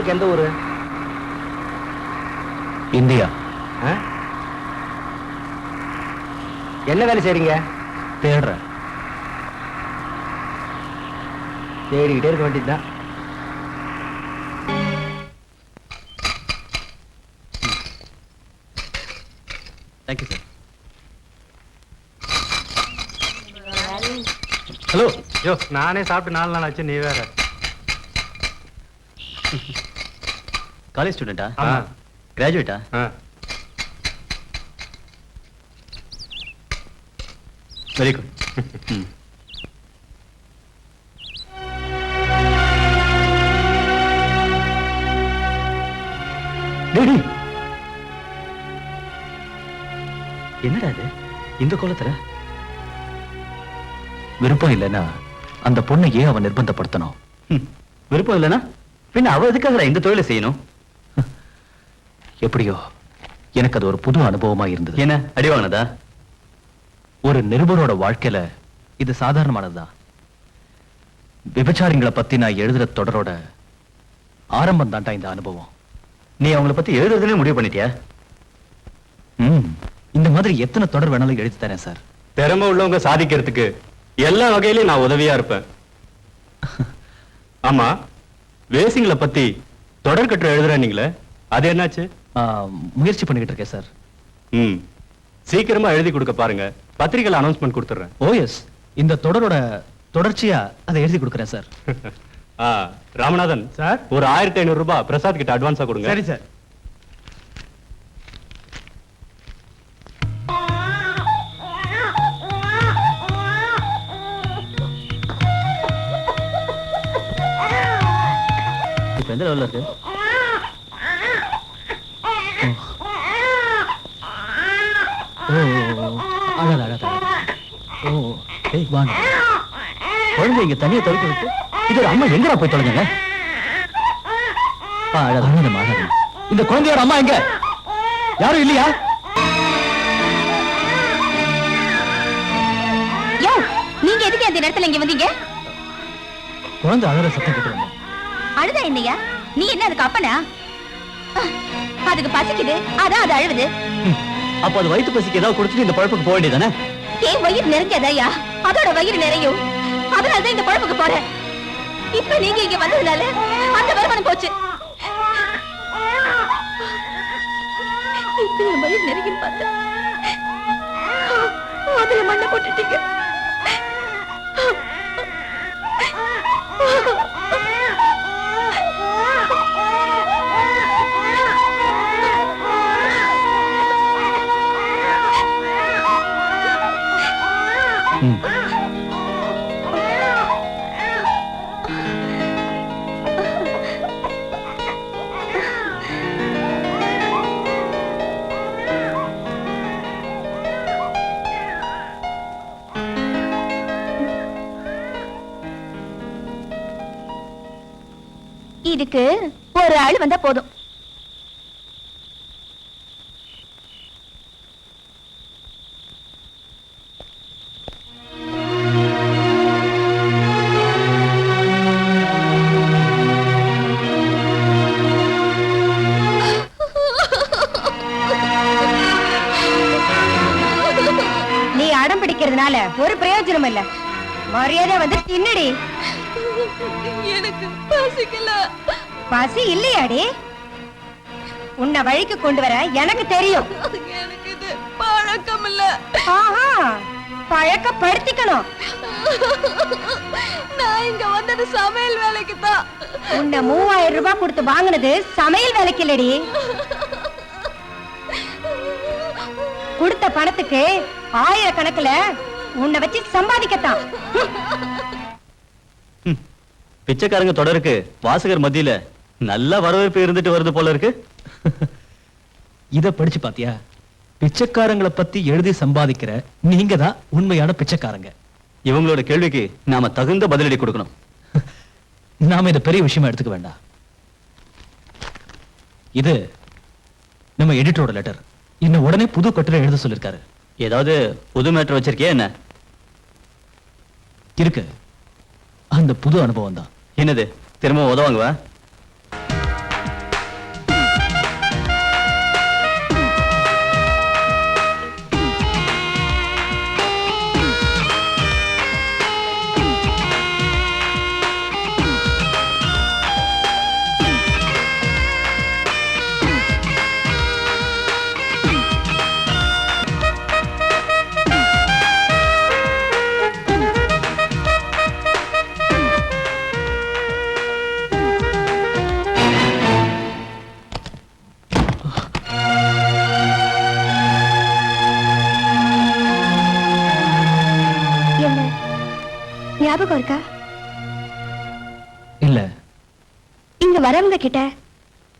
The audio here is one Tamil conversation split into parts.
உங்களுக்கு எந்த ஊரு? இந்தியா. என்ன வேலை செய்றீங்க? தேடுறேன். தேடிக்கிட்டே இருக்க வேண்டியதுதான். Thank you sir. ஹலோ. யோ, நானே சாப்பிட்டு 4 நாள் ஆச்சு, நீ வேற. காலேஜ் ஸ்டூடெண்டா? ஆமா. கிராஜுவேட்டா? Very good. என்னடா இது இந்த கோலத்துல? விருப்பம் இல்லைன்னா அந்த பொண்ணை ஏன் அவன் நிர்பந்தப்படுத்தணும்? விருப்பம் இல்லைன்னா பின்ன அவ எதுக்காக இந்த தொழிலை செய்யணும்? எப்படியோ எனக்கு அது ஒரு புது அனுபவமா இருந்தது. என்ன அடிவானதா? ஒரு நிருபரோட வாழ்க்கையில இது சாதாரணமானதுதான். விபச்சாரிங்களை பத்தி நான் எழுதுற தொடரோட ஆரம்பம் தான்டா இந்த அனுபவம். நீ அவங்கள பத்தி எழுதுறதுனே முடிவு பண்ணிட்டியா? இந்த மாதிரி எத்தனை தொடர் வேணாலும் எழுதி தரேன் சார். திறமை உள்ளவங்க சாதிக்கிறதுக்கு எல்லா வகையிலும் நான் உதவியா இருப்பேன். ஆமா, வேசிங்களை பத்தி தொடர் கட்டுரை எழுதுறீங்களே, அது என்னாச்சு? முயற்சி பண்ணிக்கிட்டு இருக்கேன் சார். சீக்கிரமா எழுதி கொடுக்க பாருங்க, பத்திரிகையில் அனௌன்ஸ்மெண்ட் கொடுத்துறேன். ஓ எஸ், இந்த தொடரோட தொடர்ச்சியா அதை எழுதி கொடுக்குறேன் சார். ராமநாதன் சார், ஒரு 1500 ரூபாய் பிரசாத் கிட்ட அட்வான்ஸா கொடுங்க. சரி சார். இப்ப எந்த லெவல்ல இருக்கு? அழாத அழாத. ஓ ஏய் வாங்க. குழந்தை இங்க தனியா தொலைக்க விட்டு இது ஒரு அம்மா எங்கடா போய் தொலைங்க? அழாத அழாத. இந்த குழந்தையோட அம்மா எங்க? யாரும் இல்லையா? யோ, நீங்க எதுக்கு அந்த நேரத்துல இங்க வந்தீங்க? குழந்தை அழற சத்தம் கேட்டு வந்தேன். அழுதா என்னையா? நீ என்ன அதுக்கு அப்பனா? அதுக்கு பசிக்குது, அதான் அது அழுவுது. அப்ப அது வயிற்று பசிக்கு ஏதாவது கொடுத்துட்டு இந்த பழப்புக்கு போக வேண்டியதானே? ஏன் வயிறு நிறைஞ்சதையா? அதோட வயிறு நிறையும், அதனாலதான் இந்த பழப்புக்கு போறேன். இப்ப நீங்க இங்க வந்ததுனால அந்த வருமானம் போச்சு. இப்ப என் வயிறு நிறையும் பார்த்தேன், அதுல மண்ணை போட்டுட்டீங்க. இதுக்கு ஒரு ஆள் வந்தா போதும். நீ அடம் பிடிக்கிறதுனால ஒரு பிரயோஜனம் இல்ல. மரியாதை வந்து தின்னடி. எனக்கு பசிக்கல. பசி இல்லையாடி? உன்னை வழிக்கு கொண்டு வர எனக்கு தெரியும். எனக்கு இது பழக்கம் இல்ல. பழக்கப்படுத்திக்கணும். நான் இங்க வந்தது சமையல் வேலைக்கு தான். உன்னை 3000 ரூபாய் கொடுத்து வாங்கினது சமையல் வேலைக்கு இல்லடி. கொடுத்த பணத்துக்கு 1000 கணக்குல உன்னை வச்சு சம்பாதிக்கத்தான். பிச்சைக்காரங்க தொடருக்கு வாசகர் மத்தியில நல்ல வரவேற்பு இருந்துட்டு வருது போல இருக்கு. இத படிச்சு பாத்தியா? பிச்சைக்காரங்களை பத்தி எழுதி சம்பாதிக்கிற நீங்க தான் உண்மையான பிச்சைக்காரங்க. இவங்களோட கேள்விக்கு நாம தகுந்த பதிலடி கொடுக்கணும். நாம இத பெரிய விஷயமா எடுத்துக்க வேண்டாம். இது நம்ம எடிட்டரோட லெட்டர். இன்னும் உடனே புது கட்டுரை எழுத சொல்லிருக்காரு. ஏதாவது புது மேட்டர் வச்சிருக்கியா என்ன? இருக்கு. அந்த புது அனுபவம் தான். என்னது? திரும்ப உதவாங்கவா? ஞாபகம் இருக்கா? இல்ல. இங்க வரவங்க கிட்ட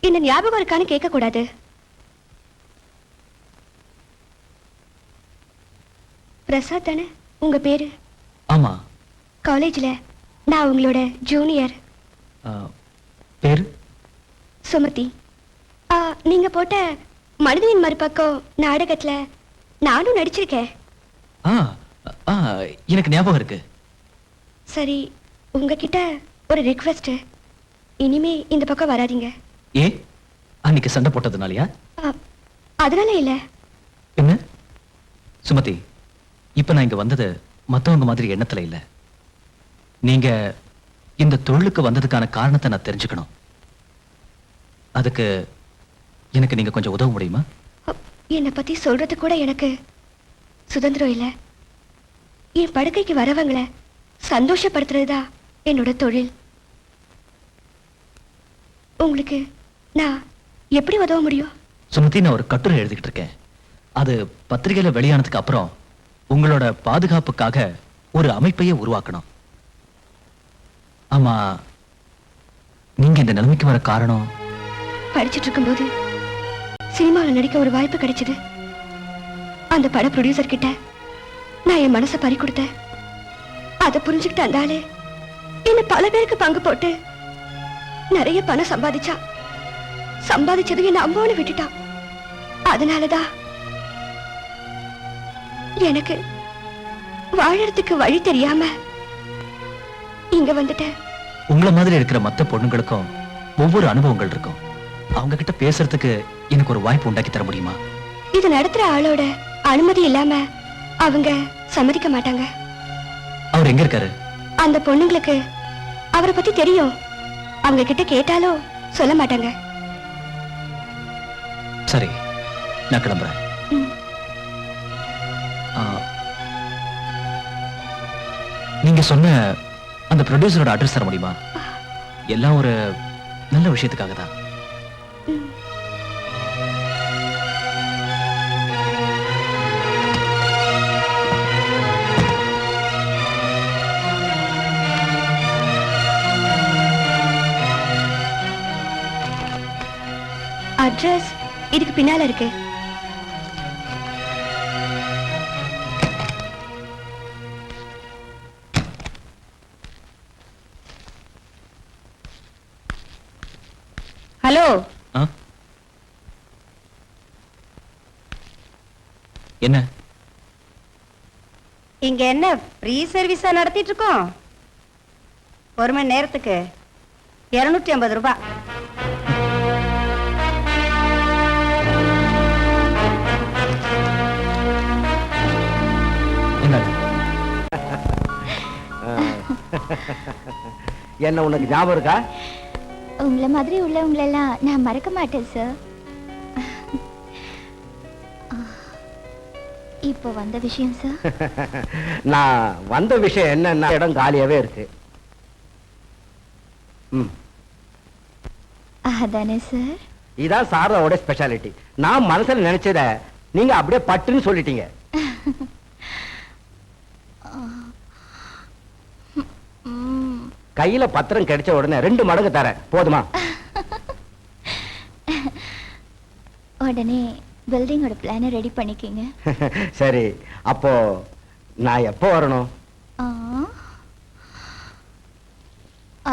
என்ன ஞாபகம் இருக்கான்னு கேட்க கூடாது. பிரசாத் தானே உங்க பேரு? ஆமா. காலேஜ்ல நான் உங்களோட ஜூனியர். பேரு சுமதி. நீங்க போட்ட மனிதனின் மறுபக்கம் நாடகத்துல நானும் நடிச்சிருக்கேன். எனக்கு ஞாபகம் இருக்கு. சரி, உங்ககிட்ட ஒரு ரிக்வெஸ்ட். இனிமே இந்த பக்கம் வராதீங்க. ஏ, அன்னைக்கு சண்டை போட்டதுனாலயா? அதனால இல்ல. என்ன சுமதி, இப்ப நான் இங்க வந்தது மத்தவங்க மாதிரி எண்ணத்துல இல்ல. நீங்க இந்த தொழிலுக்கு வந்ததுக்கான காரணத்தை நான் தெரிஞ்சுக்கணும். அதுக்கு எனக்கு நீங்க கொஞ்சம் உதவ முடியுமா? என்னை பத்தி சொல்றது கூட எனக்கு சுதந்திரம் இல்ல. என் படுக்கைக்கு வரவங்களை சந்தோஷப்படுத்துறதுதான் என்னோட தொழில். உங்களுக்கு நான் எப்படி உதவ முடியும்? சுமதி, நான் ஒரு கட்டுரை எழுதிக்கிட்டு இருக்கேன். அது பத்திரிகையில வெளியானதுக்கு அப்புறம் உங்களோட பாதுகாப்புக்காக ஒரு அமைப்பையே உருவாக்கணும். ஆமா, நீங்க இந்த நிலைமைக்கு வர காரணம்? படிச்சிட்டு இருக்கும்போது சினிமாவில் நடிக்க ஒரு வாய்ப்பு கிடைச்சது. அந்த பட ப்ரொடியூசர் கிட்ட நான் என் மனசை பறி கொடுத்தேன். அதை புரிஞ்சுக்கிட்டு அந்த ஆளு என்ன பல பேருக்கு பங்கு போட்டு நிறைய பணம் சம்பாதிச்சது என்ன அம்போன்னு விட்டுட்டான். அதனாலதான் எனக்கு வாழறதுக்கு வழி தெரியாம இங்க வந்துட்டேன். உங்களை மாதிரி இருக்கிற மத்த பொண்ணுங்களுக்கும் ஒவ்வொரு அனுபவங்கள் இருக்கும். அவங்க கிட்ட பேசுறதுக்கு எனக்கு ஒரு வாய்ப்பு உண்டாக்கி தர முடியுமா? இது நடத்துற ஆளோட அனுமதி இல்லாம அவங்க சம்மதிக்க மாட்டாங்க. அவர் எங்க இருக்காரு? அந்த பொண்ணுங்களுக்கு அவரை பத்தி தெரியும். அவங்க கிட்ட கேட்டாலும் சொல்ல மாட்டாங்க. சரி, நான் கிளம்புறேன். நீங்க சொன்ன அந்த ப்ரொடியூசரோட அட்ரஸ் தர முடியுமா? எல்லாம் ஒரு நல்ல விஷயத்துக்காக தான். அட்ரஸ் இதுக்கு பின்னால இருக்கு. ஹலோ. என்ன இங்க என்ன ஃப்ரீ சர்வீஸா நடத்திட்டு இருக்கோம்? ஒரு மணி நேரத்துக்கு 250 ரூபாய். என்ன உனக்கு ஞாபகம் இருக்கா? உங்களை மாதிரி உள்ளவங்களெல்லாம் நான் மறக்க மாட்டேன் சார். இப்போ வந்த விஷயம் சார். நான் வந்த விஷயம் என்னன்னா, இடம் காலியாவே இருக்கு. அதானே சார்? இதான் சாரோட ஸ்பெஷாலிட்டி. நான் மனசுல நினைச்சத நீங்க அப்படியே பட்டுன்னு சொல்லிட்டீங்க. கையில பத்திரம் கிடைச்ச உடனே 2 மடங்கு தரேன், போதுமா? உடனே பில்டிங்கோட பிளானை ரெடி பண்ணிக்கிங்க. சரி, அப்போ நான் எப்போ வரணும்?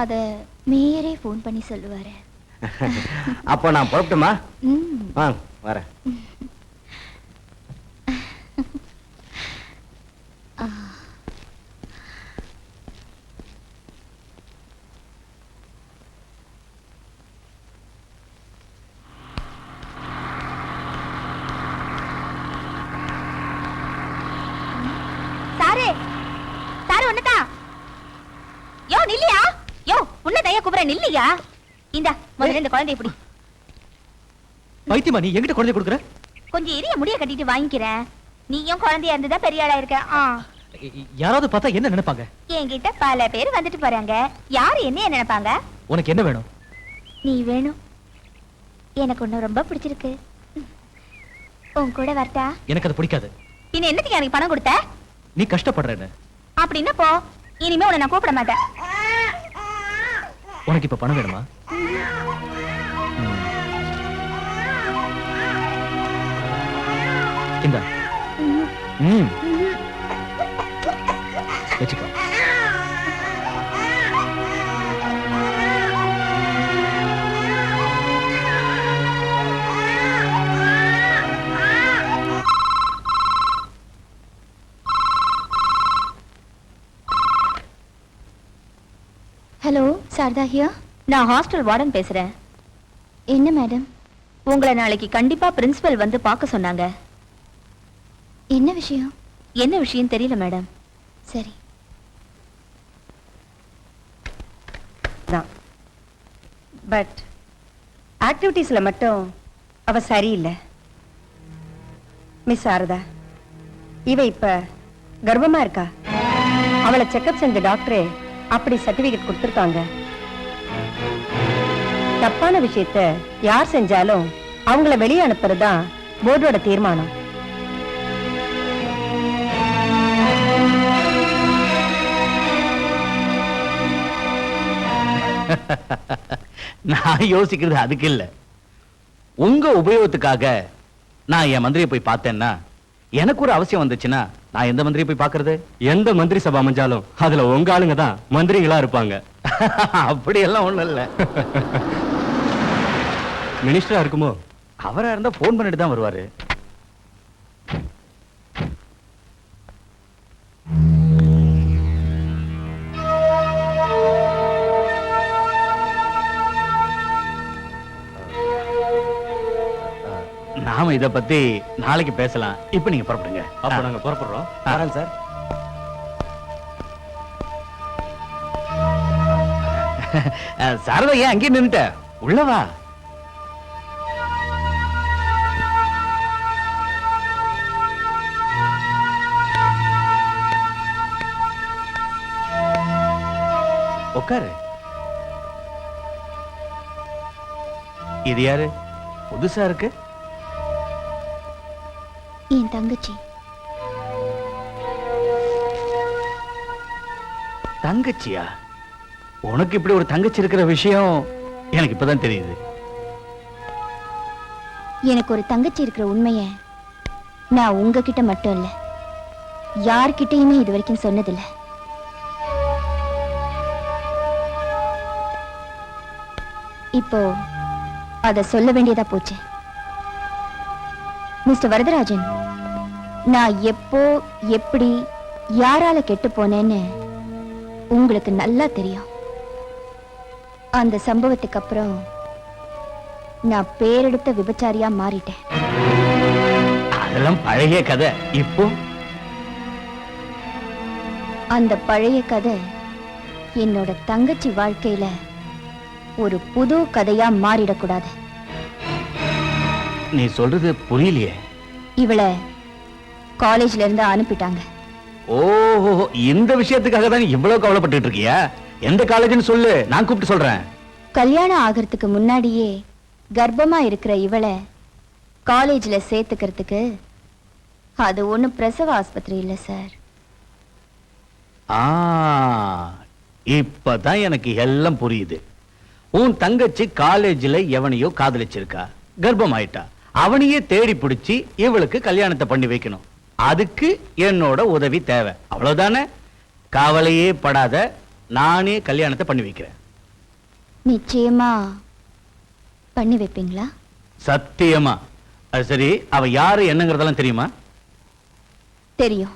அத மேயரே ஃபோன் பண்ணி சொல்லுவாரு. அப்போ நான் புறப்பட்டுமா? வரேன். நில்லையா? இந்த முதல்ல இந்த குழந்தையை பிடி. பைத்தியமா நீ என்கிட்ட குழந்தை கொடுக்குற? கொஞ்சம் இரிய முடிய கட்டிட்டு வாங்கிக்கிறேன். நீயும் குழந்தையா இருந்துதான் பெரிய ஆளா இருக்க. யாராவது பார்த்தா என்ன நினைப்பாங்க? என்கிட்ட பல பேர் வந்துட்டு போறாங்க. யாரு என்ன நினைப்பாங்க? உனக்கு என்ன வேணும்? நீ வேணும். எனக்கு ஒண்ணு ரொம்ப பிடிச்சிருக்கு. உன் கூட வரட்டா? எனக்கு அது பிடிக்காது. பின்ன என்னத்துக்கு எனக்கு பணம் கொடுத்த? நீ கஷ்டப்படுறேன்னு. அப்படின்னா போ. இனிமே உன்னை நான் கூப்பிட மாட்டேன். உனக்கு இப்ப பணம் வேணுமா? இந்தா. வச்சுக்கோ. ஹலோ சாரதா ஹியா. நான் ஹாஸ்டல் வார்டன் பேசுறேன். என்ன மேடம்? உங்களை நாளைக்கு கண்டிப்பா பிரின்சிபல் வந்து பார்க்க சொன்னாங்க. என்ன விஷயம்? என்ன விஷயம் தெரியல மேடம். சரி. பட் ஆக்டிவிட்டீஸ்ல மட்டும் அவ சரியில்லை. மிஸ் சாரதா, இவ இப்ப கர்ப்பமா இருக்கா. அவளை செக்அப் செஞ்ச டாக்டரே அப்படி சர்டிபிகேட் கொடுத்திருக்காங்க. தப்பான விஷயத்த யார் செஞ்சாலும் அவங்கள வெளியே அனுப்புறதுதான் போர்டோட தீர்மானம். நான் யோசிக்கிறது அதுக்கு இல்ல, உங்க உபயோகத்துக்காக நான் என் மந்திரியை போய் பார்த்தேன்னா, எனக்கு ஒரு அவசியம் வந்துச்சுன்னா நான் எந்த மந்திரியை போய் பார்க்கறது? எந்த மந்திரி சபை அமைஞ்சாலும் அதுல உங்க ஆளுங்க தான் மந்திரிகளா இருப்பாங்க. அப்படி எல்லாம் ஒண்ணும் இல்ல. மினிஸ்டரா இருக்குமோ? அவரா இருந்தா போன் பண்ணிட்டு தான் வருவாரு. நாம இத பத்தி நாளைக்கு பேசலாம். இப்ப நீங்க புறப்படுங்க. அப்ப நாங்க புறப்படுறோம். வரேன் சார். சாரதா, ஏன் அங்கே நின்னுட்ட? உள்ளவா. உட்காரு. இது யாரு? புதுசா இருக்கு. என் தங்கச்சி. தங்கச்சியா? உனக்கு இப்படி ஒரு தங்கச்சி இருக்கிற விஷயம் எனக்கு இப்பதான் தெரியுது. எனக்கு ஒரு தங்கச்சி இருக்கிற உண்மைய நான் உங்ககிட்ட மட்டும் இல்ல, யார்கிட்டயுமே இது வரைக்கும் சொன்னதில்ல. இப்போ அத சொல்ல வேண்டியதா போச்சு. மிஸ்டர் வரதராஜன், நான் எப்போ எப்படி யாரால கெட்டு போனேன்னு உங்களுக்கு நல்லா தெரியும். அந்த சம்பவத்துக்கு அப்புறம் நான் பேரெடுத்த விபச்சாரியா மாறிட்டேன். அதெல்லாம் பழைய கதை. இப்போ அந்த பழைய கதை என்னோட தங்கச்சி வாழ்க்கையில ஒரு புது கதையா மாறிடக்கூடாது. நீ சொல்றது புரியலையே. இவளை காலேஜ்ல இருந்து அனுப்பிட்டாங்க. ஓஹோ, இந்த விஷயத்துக்காக தான் இவ்வளவு கவலைப்பட்டு இருக்கியா? எந்த காலேஜ்னு சொல்லு, நான் கூப்பிட்டு சொல்றேன். கல்யாணம் ஆகிறதுக்கு முன்னாடியே கர்ப்பமா இருக்கிற இவளை காலேஜ்ல சேர்த்துக்கிறதுக்கு அது ஒண்ணும் பிரசவ ஆஸ்பத்திரி இல்ல சார். இப்பதான் எனக்கு எல்லாம் புரியுது. உன் தங்கச்சி காலேஜ்ல எவனையோ காதலிச்சிருக்கா, கர்ப்பம் ஆயிட்டா. அவனையே தேடி பிடிச்சி இவளுக்கு கல்யாணத்தை பண்ணி வைக்கணும். அதுக்கு என்னோட உதவி தேவை, அவ்வளவுதானே? கவலையே படாத, நானே கல்யாணத்தை பண்ணி வைக்கிறேன். நிச்சயமா பண்ணி வைப்பீங்களா? சத்தியமா. அது சரி, அவ யாரு என்னங்கறதெல்லாம் தெரியுமா? தெரியும்.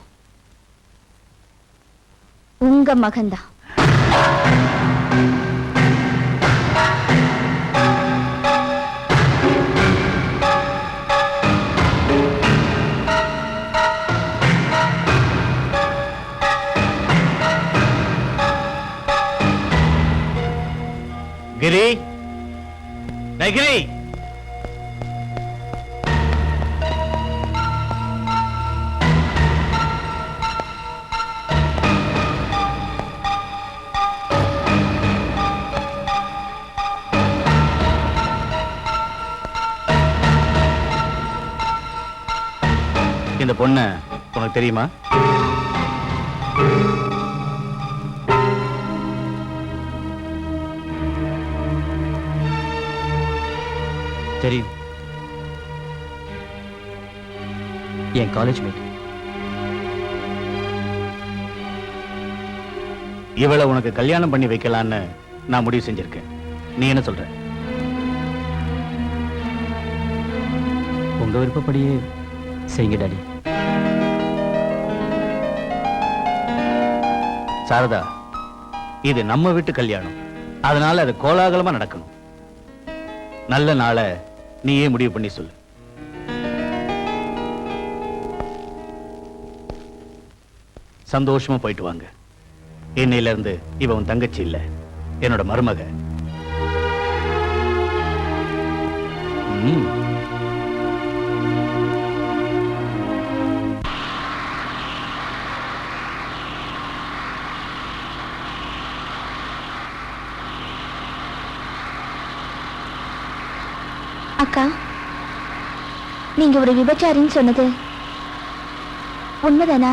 உங்க மகன்தான். கிரி, கிரி, இந்த பொண்ணு உனக்கு தெரியுமா? தெரியும். என் காலேஜ் மேட். இவளை உனக்கு கல்யாணம் பண்ணி வைக்கலான்னு நான் முடிவு செஞ்சிருக்கேன். நீ என்ன சொல்ற? உங்க விருப்பப்படியே செய்யுங்க டாடி. சாரதா, இது நம்ம வீட்டு கல்யாணம், அதனால அது கோலாகலமா நடக்கணும். நல்ல நாளை நீயே முடிவு பண்ணி சொல்லு. சந்தோஷமா போயிட்டு வாங்க. இன்னையில இருந்து இவ உன் தங்கச்சி இல்ல, என்னோட மருமக. ம். அக்கா, நீங்க ஒரு விபச்சாரின்னு சொன்னது உண்மைதானா?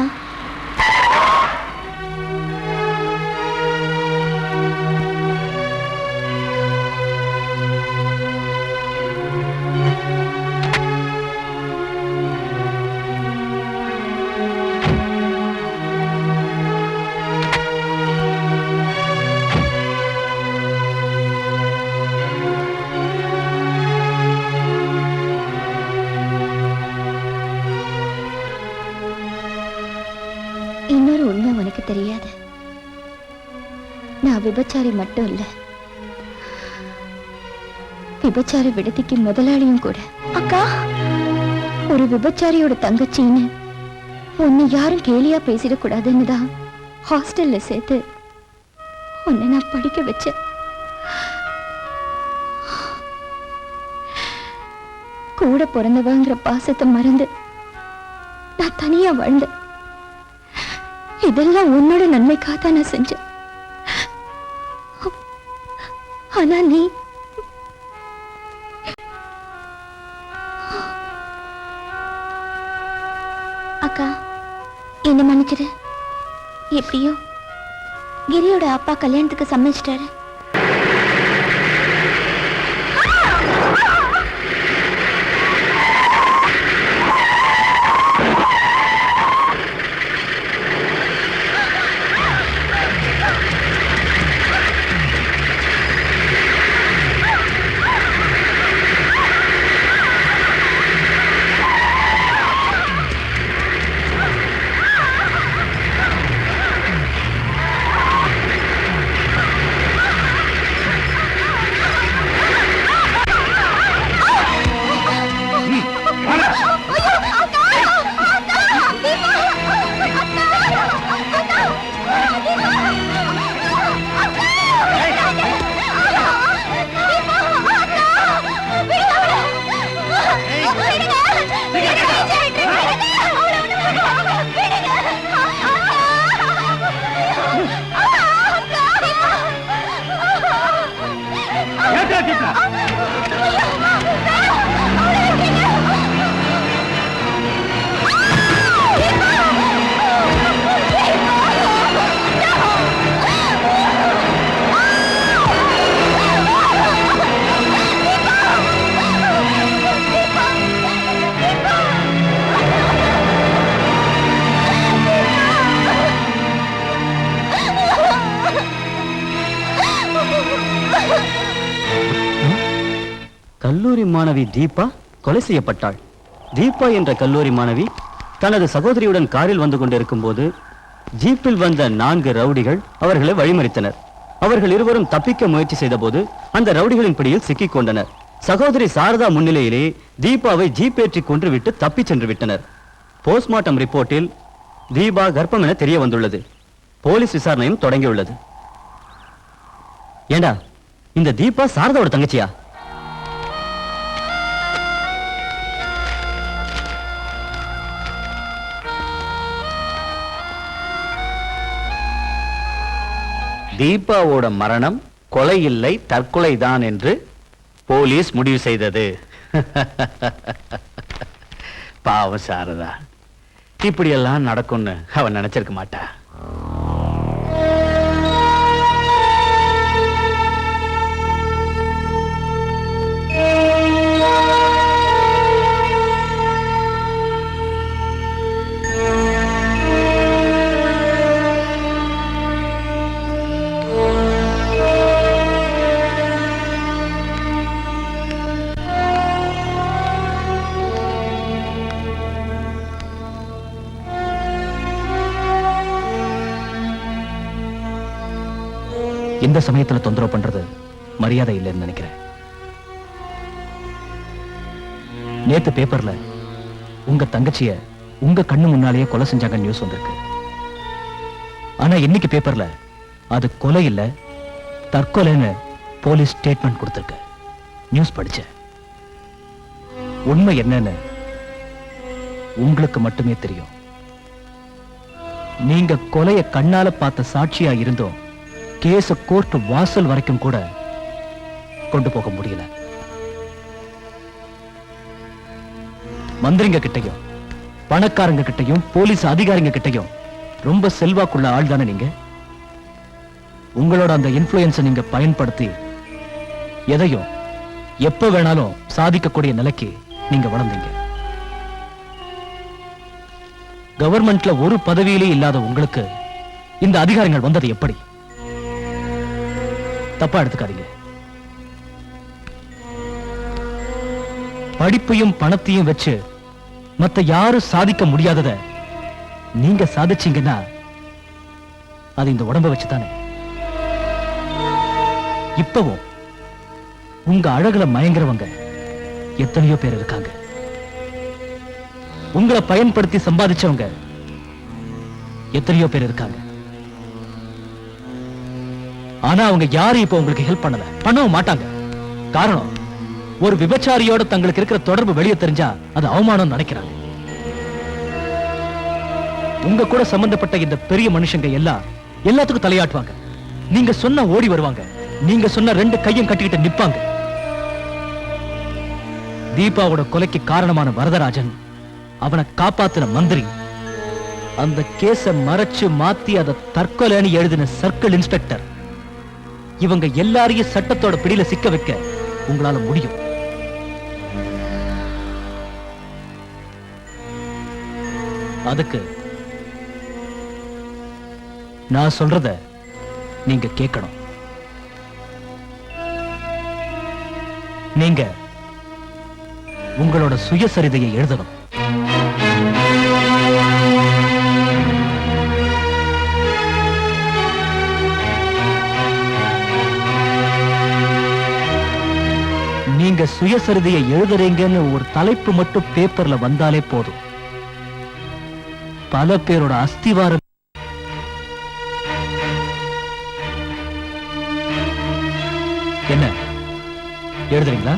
இன்னொரு உண்மை உனக்கு தெரியாது. நான் விபச்சாரி மட்டும் இல்ல, விபச்சார விடுதிக்கு முதலாளியும் கூட. அக்கா, ஒரு விபச்சாரியோட தங்கச்சின்னு உன்னை யாரும் கேலியா பேசிடக்கூடாதுன்னு தான் ஹாஸ்டல்ல சேர்த்து உன்னை நான் படிக்க வச்சேன். கூட பிறந்தவங்கிற பாசத்தை மறந்து நான் தனியா வாழ்ந்தேன். இதெல்லாம் உன்னோட நன்மைக்காக நான் செஞ்சேன். ஆனா நீ அக்கா, என்ன மன்னிச்சிரு. எப்படியோ கிரியோட அப்பா கல்யாணத்துக்கு சம்மதிச்சிட்டாரு. கல்லூரி மாணவி தீபா கொலை செய்யப்பட்டாள். தீபா என்ற கல்லூரி மாணவி தனது சகோதரியுடன் காரில் வந்து கொண்டிருக்கும் போது ஜீப்பில் வந்த 4 ரவுடிகள் அவர்களை வழிமறித்தனர். அவர்கள் இருவரும் தப்பிக்க முயற்சி செய்த போது அந்த ரவுடிகளின் பிடியில் சிக்கிக் கொண்டனர். சகோதரி சாரதா முன்னிலையிலே தீபாவை ஜீப் ஏற்றி கொன்று விட்டு தப்பி சென்று விட்டனர். போஸ்ட்மார்ட்டம் ரிப்போர்ட்டில் தீபா கர்ப்பம் என தெரிய வந்துள்ளது. போலீஸ் விசாரணையும் தொடங்கியுள்ளது. ஏண்டா, இந்த தீபா சாரதாவோட தங்கச்சியா? தீபாவோட மரணம் கொலை இல்லை, தற்கொலைதான் என்று போலீஸ் முடிவு செய்தது. பாவம் சாரதா, இப்படியெல்லாம் நடக்கும்னு அவன் நினைச்சிருக்க மாட்டா. இந்த சமயத்துல தொந்தரவு பண்றது மரியாதை இல்லைன்னு நினைக்கிறேன். நேத்து பேப்பர்ல உங்க தங்கச்சிய உங்க கண்ணு முன்னாலேயே கொலை செஞ்சாங்க நியூஸ் வந்திருக்கு. ஆனா இன்னைக்கு பேப்பர்ல அது கொலை இல்ல தற்கொலைன்னு போலீஸ் ஸ்டேட்மெண்ட் கொடுத்திருக்கு. நியூஸ் படிச்சேன். உண்மை என்னன்னு உங்களுக்கு மட்டுமே தெரியும். நீங்க கொலைய கண்ணால பார்த்த சாட்சியா இருந்தோம் கேஸ கோர்ட் வாசல் வரைக்கும் கூட கொண்டு போக முடியல. மந்திரிங்க கிட்டையும் பணக்காரங்க கிட்டையும் போலீஸ் அதிகாரிங்க கிட்டையும் ரொம்ப செல்வாக்குள்ள ஆள் தானே நீங்க. உங்களோட அந்த இன்ஃப்ளூயன்ஸை நீங்க பயன்படுத்தி எதையும் எப்ப வேணாலும் சாதிக்கக்கூடிய நிலைக்கு நீங்க வளர்ந்தீங்க. கவர்மெண்ட்ல ஒரு பதவியிலே இல்லாத உங்களுக்கு இந்த அதிகாரங்கள் வந்தது எப்படி? தப்பா எடுத்துக்காதீங்க. படிப்பையும் பணத்தையும் வச்சு மத்த யாரும் சாதிக்க முடியாதத நீங்க சாதிச்சீங்கன்னா அது இந்த உடம்ப வச்சுதானே. இப்பவும் உங்க அழகுல மயங்குறவங்க எத்தனையோ பேர் இருக்காங்க. உங்களை பயன்படுத்தி சம்பாதிச்சவங்க எத்தனையோ பேர் இருக்காங்க. ஆனா அவங்க யாரும் இப்ப உங்களுக்கு ஹெல்ப் பண்ணவும் மாட்டாங்க. காரணம், ஒரு விபச்சாரியோட தங்களுக்கு இருக்கிற தொடர்பு வெளியே தெரிஞ்சா அது அவமானம் நினைக்கிறாங்க. உங்க கூட சம்பந்தப்பட்ட இந்த பெரிய மனுஷங்க எல்லாத்துக்கும் தலையாட்டுவாங்க. நீங்க சொன்ன ஓடி வருவாங்க. நீங்க சொன்ன 2 கையும் கட்டிக்கிட்டு நிப்பாங்க. தீபாவோட கொலைக்கு காரணமான வரதராஜன், அவனை காப்பாத்தின மந்திரி, அந்த கேஸ மறைச்சு மாத்தி அதை தற்கொலைன்னு எழுதின சர்க்கிள் இன்ஸ்பெக்டர், இவங்க எல்லாரையும் சட்டத்தோட பிடியில சிக்க வைக்க உங்களால முடியும். அதுக்கு நான் சொல்றத நீங்க கேட்கணும். நீங்க உங்களோட சுயசரிதையை எழுதணும். நீங்க சுயசரிதையை எழுதுறீங்கன்னு ஒரு தலைப்பு மட்டும் பேப்பர்ல வந்தாலே போதும், பல பேரோட அஸ்திவாரம் என்ன எழுதுறீங்களா?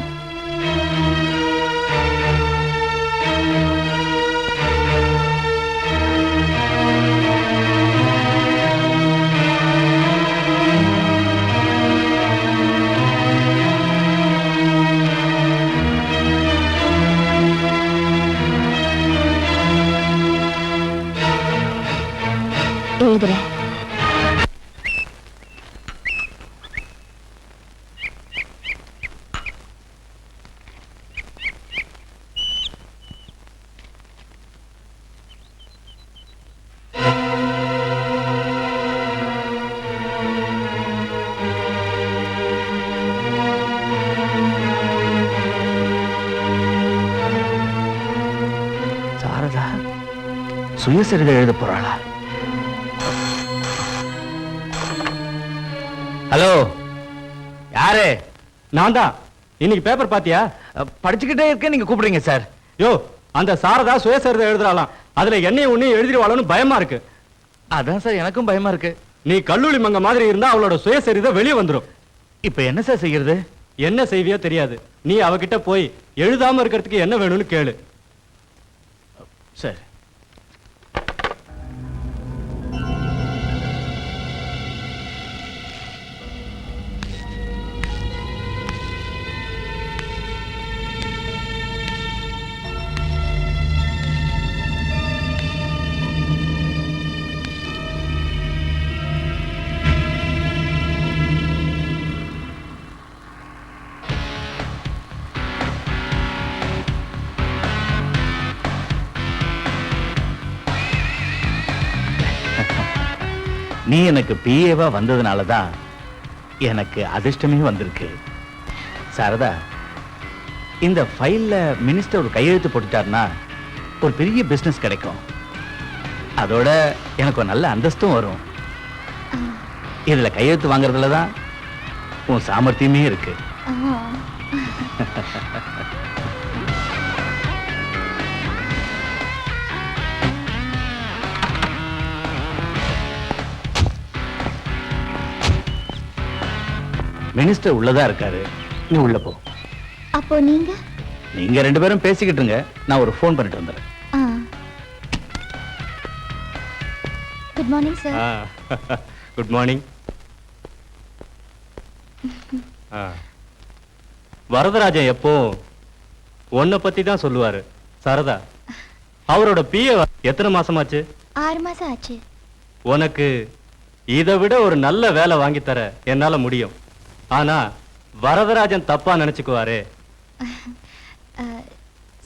எழுதுறேன். சாரதா சுயசரிதை எழுத போறாளா? ஹலோ, யாரு? நான் தான். இன்னைக்கு பேப்பர் பாத்தியா? படிச்சுக்கிட்டே இருக்க, நீங்க கூப்பிடுறீங்க சார். யோ, அந்த சாரதா சுயசரிதை எழுதுறாளாம். அதுல என்னையும் உன்னையும் எழுதிடுவாளோன்னு பயமா இருக்கு. அதான் சார் எனக்கும் பயமா இருக்கு. நீ கல்லூரி மங்க மாதிரி இருந்தா அவளோட சுயசரிதை வெளியே வந்துரும். இப்ப என்ன சார் செய்யறது? என்ன செய்வியோ தெரியாது. நீ அவகிட்ட போய் எழுதாம இருக்கிறதுக்கு என்ன வேணும்னு கேளு. சரி. நீ எனக்கு பிஏவா வந்ததுனாலதான் எனக்கு அதிர்ஷ்டமே வந்திருக்கு. சாரதா, இந்த ஃபைல்ல மினிஸ்டர் ஒரு கையெழுத்து போட்டுட்டாருன்னா ஒரு பெரிய பிசினஸ் கிடைக்கும். அதோட எனக்கு ஒரு நல்ல அந்தஸ்தும் வரும். இதுல கையெழுத்து வாங்குறதுல தான் உன் சாமர்த்தியமே இருக்கு. மினிஸ்டர் உள்ளதா இருக்காரு, நீ உள்ள போ. அப்போ நீங்க நீங்க 2 பேரும் பேசிக்கிட்டு இருங்க, நான் ஒரு ஃபோன் பண்ணிட்டு வந்துடுறேன். Good morning sir. Good morning. Varadarajan எப்போ உன்னை பத்தி தான் சொல்லுவாரு. சரதா, அவரோட பிஏ எத்தனை மாசமாச்சு? 6 மாசம் ஆச்சு. உனக்கு இதை விட ஒரு நல்ல வேலை வாங்கி தர என்னால முடியும். ஆனா வரதராஜன் தப்பா நினைச்சுக்குவாரே.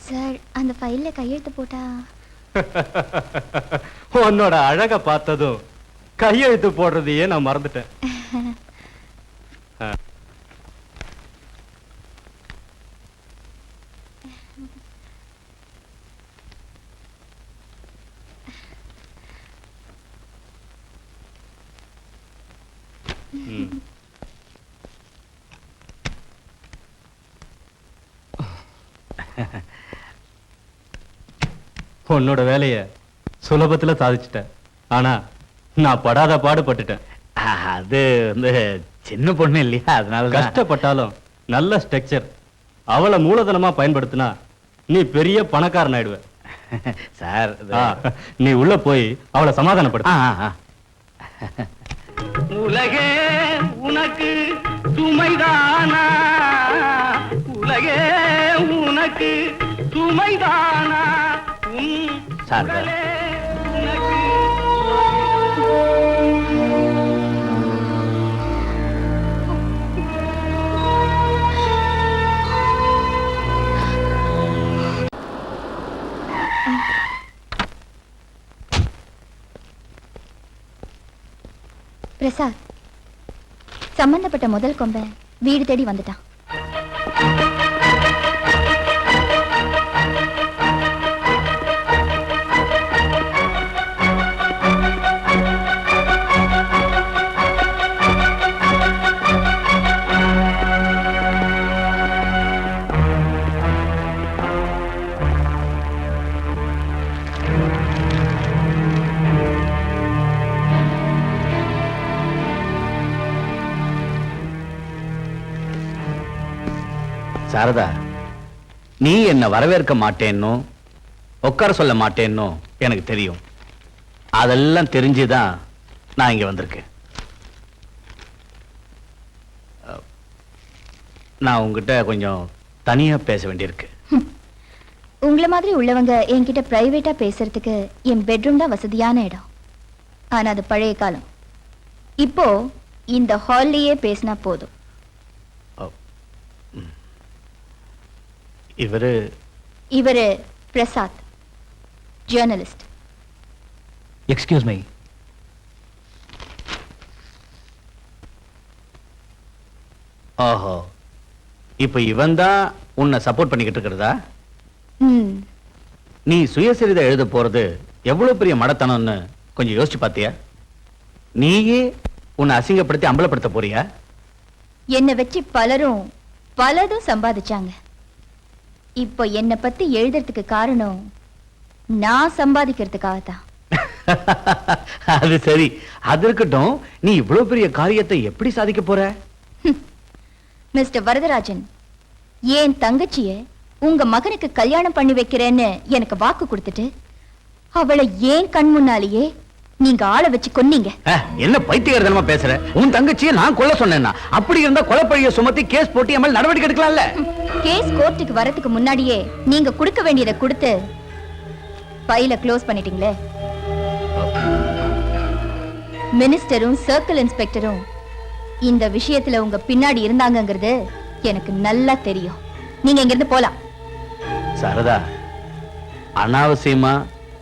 சார், அந்த ஃபைல்ல கையெழுத்து போட்டா உன்னோட அழக பார்த்ததும் கையெழுத்து போடுறதையே நான் மறந்துட்டேன். உன்னோட வேலைய சுலபத்துல சாதிச்சிட்டேன். ஆனா நான் படாத பாடுபட்டுட்டேன். அது வந்து சின்ன பொண்ணு இல்லையா, அதனால கஷ்டப்பட்டாலும் நல்ல ஸ்ட்ரக்சர். அவளை மூலதனமா பயன்படுத்தினா நீ பெரிய பணக்காரன் ஆயிடுவ. சார், நீ உள்ள போய் அவளை சமாதானப்படுத்த. உலகே உனக்கு சுமைதானா, உலகே உனக்கு சுமைதானா, சார் பிரசாத், சம்பந்தப்பட்ட முதல் கொம்பை வீடு தேடி வந்துட்டான். சாரதா, நீ என்ன வரவேற்க மாட்டேன்னோ உட்கார சொல்ல மாட்டேன்னோ எனக்கு தெரியும். அதெல்லாம் தெரிஞ்சுதான் நான் இங்க வந்திருக்கேன். நான் உங்ககிட்ட கொஞ்சம் தனியா பேச வேண்டியிருக்கு. உங்களை மாதிரி உள்ளவங்க என்கிட்ட பிரைவேட்டா பேசுறதுக்கு என் பெட்ரூம் தான் வசதியான இடம். ஆனா அது பழைய காலம். இப்போ இந்த ஹால்லேயே பேசினா போதும். இவரு பிரசாத், ஜேர்னலிஸ்ட். Excuse me. ஓஹோ, இப்ப இவன் தான் உன்னை சப்போர்ட் பண்ணிக்கிட்டு இருக்கிறதா? நீ சுயசரிதை எழுத போறது எவ்வளவு பெரிய மடத்தனம்னு கொஞ்சம் யோசிச்சு பாத்தியா? நீயே உன்னை அசிங்கப்படுத்தி அம்பலப்படுத்த போறியா? என்னை வச்சு பலரும் பலதும் சம்பாதிச்சாங்க. இப்போ என்னை பத்தி எழுதுறதுக்கு காரணம் நான் சம்பாதிக்கிறதுக்காகத்தான். அது சரி, அது இருக்கட்டும். நீ இவ்வளவு பெரிய காரியத்தை எப்படி சாதிக்க போற? மிஸ்டர் வரதராஜன், என் தங்கச்சிய உங்க மகனுக்கு கல்யாணம் பண்ணி வைக்கிறேன்னு எனக்கு வாக்கு கொடுத்துட்டு அவளை ஏன் கண் முன்னாலேயே நீங்க ஆளை வச்சு கொன்னீங்க. என்ன பைத்தியக்காரத்தனமா பேசுற? உன் தங்கச்சியை நான் கொல்ல சொன்னேன்னா? அப்படி இருந்தா கொலைப்பழிய சுமத்தி கேஸ் போட்டு என் மேல நடவடிக்கை எடுக்கலாம்ல? கேஸ் கோர்ட்டுக்கு வரதுக்கு முன்னாடியே நீங்க கொடுக்க வேண்டியதை கொடுத்து ஃபைலை க்ளோஸ் பண்ணிட்டீங்களே. மினிஸ்டரும் சர்க்கிள் இன்ஸ்பெக்டரும் இந்த விஷயத்துல உங்க பின்னாடி இருந்தாங்கங்கிறது எனக்கு நல்லா தெரியும். நீங்க இங்க இருந்து போலாம். சாரதா, அனாவசியமா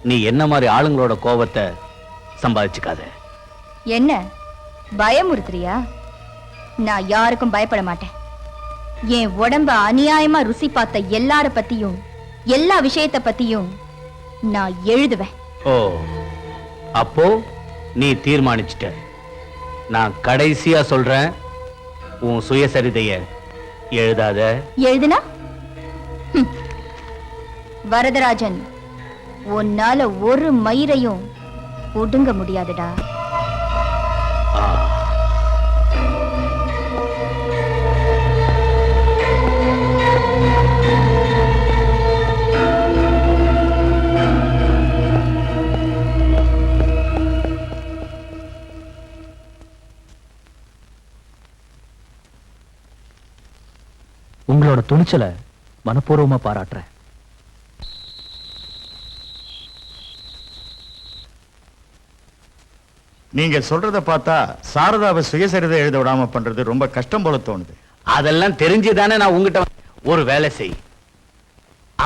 நீ என்ன மாதிரி ஆளுங்களோட கோபத்தை சம்பாதிச்சுக்காத. என்ன பயமுறுத்துறியா? நான் யாருக்கும் பயப்பட மாட்டேன். என் உடம்ப அநியாயமா ருசி பார்த்த எல்லார பத்தியும் எல்லா விஷயத்தை பத்தியும் நான் எழுதுவேன். ஓ, அப்போ நீ தீர்மானிச்சிட்ட. நான் கடைசியா சொல்றேன், உன் சுயசரிதைய எழுதாத. எழுதுனா ஹம். வரதராஜன், உன்னால ஒரு மயிரையும் ஒடுங்க முடியாதுடா. ஆ. உங்களோட துணிச்சலை மனப்பூர்வமா பாராட்டுறேன். நீங்க சொல்றத பார்த்தா சாரதாவை சுயசரிதை எழுத விடாம பண்றது ரொம்ப கஷ்டம் போல தோணுது. அதெல்லாம் தெரிஞ்சுதானே நான் உங்ககிட்ட ஒரு வேலை செய்.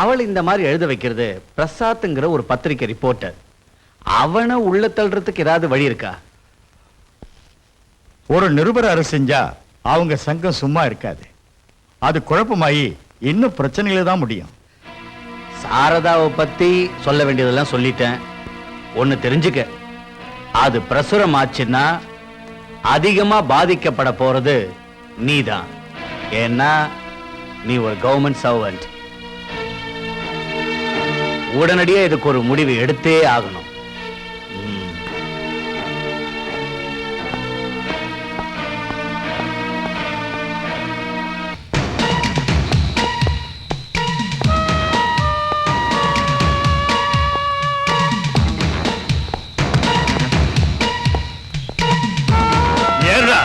அவள் இந்த மாதிரி எழுத வைக்கிறது பிரசாத்ங்கிற ஒரு பத்திரிக்கை ரிப்போர்ட்டர். அவனை உள்ள தள்ளுறதுக்கு ஏதாவது வழி இருக்கா? ஒரு நிருபர் அரசு செஞ்சா அவங்க சங்கம் சும்மா இருக்காது. அது குழப்பமாயி இன்னும் பிரச்சனையில தான் முடியும். சாரதாவை பத்தி சொல்ல வேண்டியதெல்லாம் சொல்லிட்டேன். ஒண்ணு தெரிஞ்சுக்க, அது பிரசுரம் ஆச்சுன்னா அதிகமா பாதிக்கப்பட போறது நீதான். ஏன்னா நீ ஒரு கவர்மெண்ட் சர்வெண்ட். உடனடியே இதுக்கு ஒரு முடிவு எடுத்தே ஆகணும். ஏறா.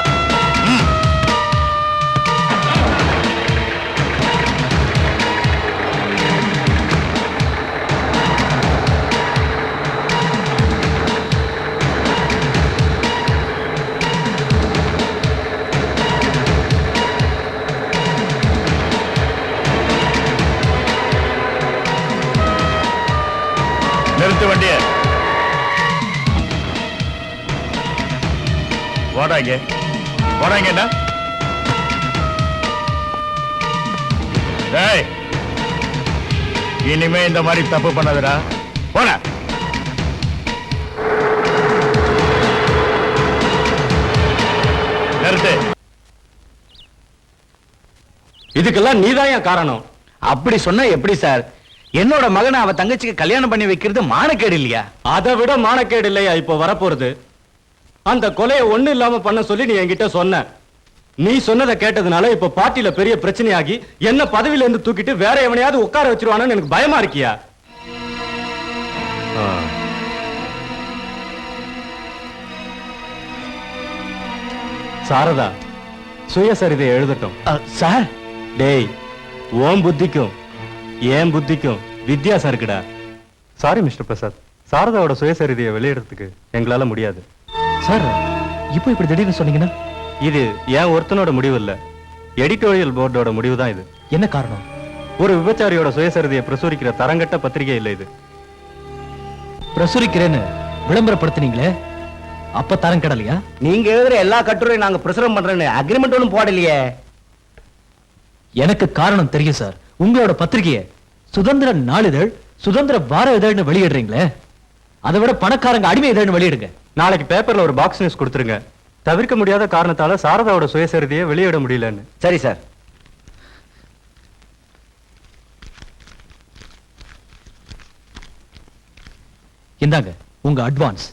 நிறுத்து வண்டிய. வாடாங்க வாடாங்கண்ணா. டேய், இனிமே இந்த மாதிரி தப்பு பண்ணாதடா. போடா. நிறுத்து. இதுக்கெல்லாம் நீதான் ஏன் காரணம்? அப்படி சொன்னா எப்படி சார்? என்னோட மகனை அவ தங்கச்சிக்கு கல்யாணம் பண்ணி வைக்கிறது மானக்கேடு இல்லையா? அதை விட மானக்கேடு இல்லையா இப்போ வரப்போறது? அந்த கொலையை ஒண்ணு இல்லாம பண்ண சொல்லி நீ என்கிட்ட சொன்ன. நீ சொன்னதை கேட்டதுனால இப்ப பார்ட்டியில பெரிய பிரச்சனையாகி என்ன பதவியில இருந்து தூக்கிட்டு வேற எவனையாவது உட்கார வச்சிருவானு எனக்கு பயமா இருக்கியா? சாரதா சுயசரிதை எழுதட்டும். சார், டேய், ஓம் புத்திக்கும் ஏன் புத்திக்கும் வித்தியாசம் இருக்குடா. சாரி மிஸ்டர் பிரசாத், சாரதாவோட சுயசரிதையை வெளியிடறதுக்கு எங்களால முடியாது. சார், இப்போ இப்படி திடீர்னு சொன்னீங்கன்னா? இது ஏன் ஒருத்தனோட முடிவு இல்ல, எடிட்டோரியல் போர்டோட முடிவு தான் இது. என்ன காரணம்? ஒரு விபச்சாரியோட சுயசரிதையை பிரசுரிக்கிற தரங்கட்ட பத்திரிகை இல்ல இது. பிரசுரிக்கிறேன்னு விளம்பரப்படுத்தினீங்களே, அப்ப தரம் கடலையா? நீங்க எழுதுற எல்லா கட்டுரையும் நாங்க பிரசுரம் பண்றேன்னு அக்ரிமெண்ட் ஒன்றும் போடலையே. எனக்கு காரணம் தெரியும் சார். உங்களோட பத்திரிகையை சுதந்திர நாளிதழ், சுதந்திர வார இதழ்னு வெளியிடுறீங்களே, அதை விட பணக்காரங்க அடிமை இதழ்னு வெளியிடுங்க. நாளைக்கு பேப்பர்ல ஒரு பாக்ஸ் நியூஸ் கொடுத்துருங்க. தவிர்க்க முடியாத காரணத்தால சாரதாவோட சுயசரிதையை வெளியிட முடியலன்னு. சரி சார். இந்தாங்க உங்க அட்வான்ஸ்.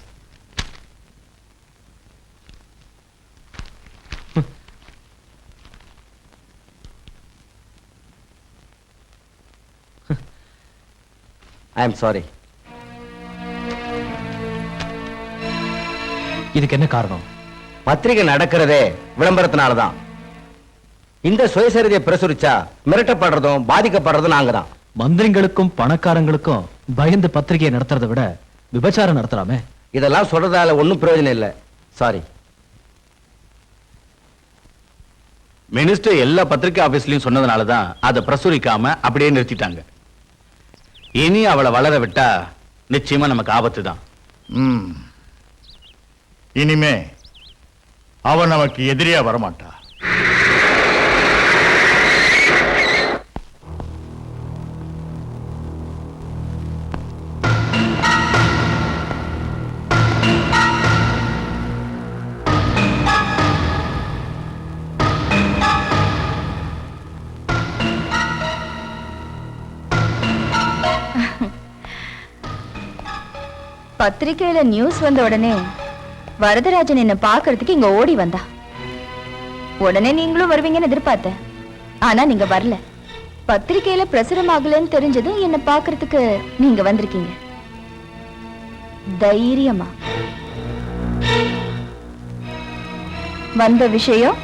I am sorry. இதுக்கு என்ன காரணம்? பத்திரிகை நடக்கிறதே விளம்பரத்தினாலதான். இந்த சுயசரிதையை பிரசுரிச்சா மிரட்டப்படுறதும் பாதிக்கப்படுறதும் நாங்க தான். மந்திரிங்களுக்கும் பணக்காரங்களுக்கும் பயந்து பத்திரிகையை நடத்துறதை விட விபச்சாரம் நடத்தலாமே. இதெல்லாம் சொல்றதால ஒன்னும் பிரயோஜனம் இல்லை. சாரி. மினிஸ்டர் எல்லா பத்திரிகை ஆபீஸ்லயும் சொன்னதுனாலதான் அதை பிரசுரிக்காம அப்படியே நிறுத்திட்டாங்க. இனி அவளை வளர விட்டா நிச்சயமா நமக்கு ஆபத்து தான். இனிமே அவன் நமக்கு எதிரியா வரமாட்டா. பத்திரிக்கையில நியூஸ் வந்த உடனே வரதராஜன் என்ன பாக்குறதுக்கு இங்க ஓடி வந்தா. உடனே நீங்களும் வருவீங்கன்னு எதிர்பார்த்தேன். ஆனா நீங்க வரல. பத்திரிக்கையில பிரசுரம் ஆகலன்னு தெரிஞ்சதும் என்ன பாக்குறதுக்கு நீங்க வந்திருக்கீங்க. தைரியமா வந்த விஷயம்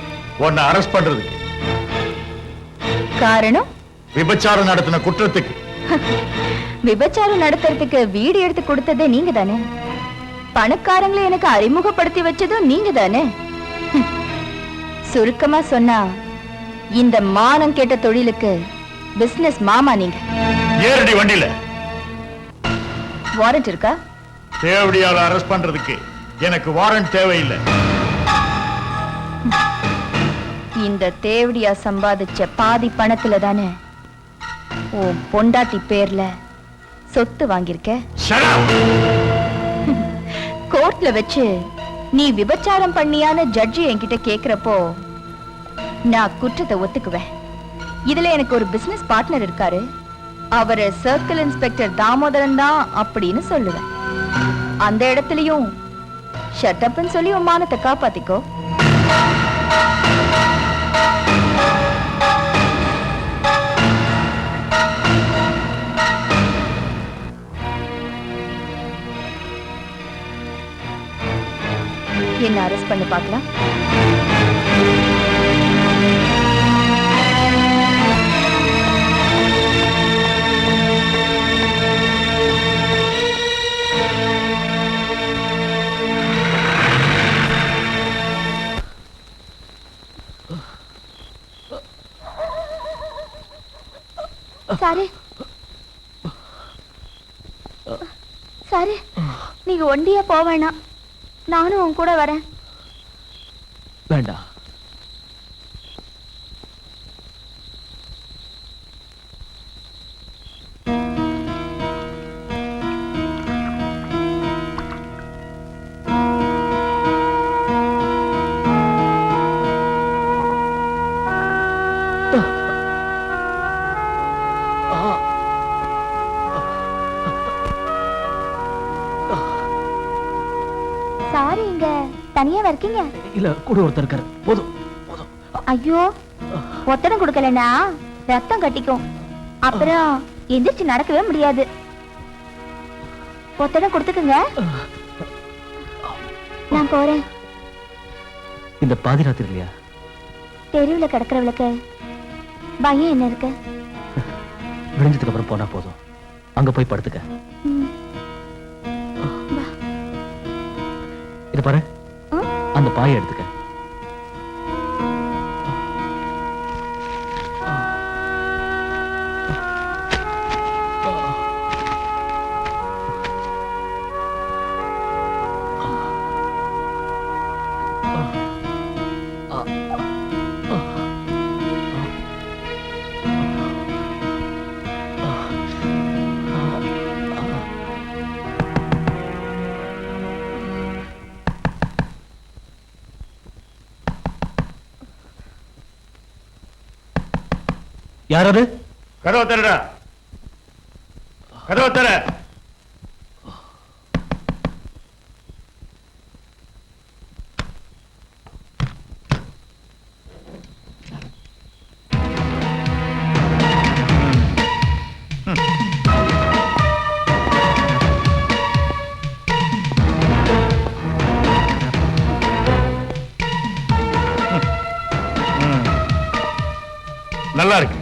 உன்னை அரெஸ்ட் பண்றதுக்கு. காரணம் விபச்சாரம் நடத்தின குற்றத்துக்கு. விபச்சாரம் நடத்துறதுக்கு வீடு எடுத்து கொடுத்ததே நீங்க தானே. பணக்காரங்களை எனக்கு அறிமுகப்படுத்தி வச்சதும் நீங்க தானே. சுருக்கமா சொன்னா இந்த மானம் கேட்ட தொழிலுக்கு பிசினஸ் மாமா நீங்க. ஏறடி வண்டியில. வாரண்ட் இருக்கா? தேவடியால அரெஸ்ட் பண்றதுக்கு எனக்கு வாரண்ட் தேவையில்லை. இந்த தேவடியா சம்பாதிச்ச பாதி பணத்துல தானே உன் பொண்டாட்டி பேர்ல சொத்து வாங்கியிருக்க. Shut up! கோர்ட்ல வச்சு நீ விபச்சாரம் பண்ணியான ஜட்ஜி என்கிட்ட கேக்குறப்போ நான் குற்றத்தை ஒத்துக்குவேன். இதுல எனக்கு ஒரு பிசினஸ் பார்ட்னர் இருக்காரு, அவரு சர்க்கிள் இன்ஸ்பெக்டர் தாமோதரன் தான் அப்படின்னு சொல்லுவேன். அந்த இடத்துலயும் ஷட்டப்னு சொல்லி உன் மானத்தை காப்பாத்திக்கோ. என்ன அரெஸ்ட் பண்ணி பார்க்கலாம். சாரு சாரு, நீங்க ஒண்டியா போவேணாம், நானும் உன் கூட வரேன். வேண்டாம். சாரு இங்க தனியா இருக்கீங்க? இல்ல, கூட ஒருத்தர் இருக்காரு. போதும் போதும். ஐயோ, ஒத்தடம் கொடுக்கலன்னா ரத்தம் கட்டிக்கும், அப்புறம் எந்திரிச்சு நடக்கவே முடியாது. ஒத்தடம் கொடுத்துக்குங்க, நான் போறேன். இந்த பாதி ராத்திரி இல்லையா? தெருவுல கிடக்குறவளுக்கு பயம் என்ன இருக்கு? விடிஞ்சதுக்கு அப்புறம் போனா போதும். அங்க போய் படுத்துக்க. ம். இது பாரு, அந்த பாயை எடுத்துக்க. யார் அது? கதவை தரடா, கதவை தர. நல்லா இருக்கு.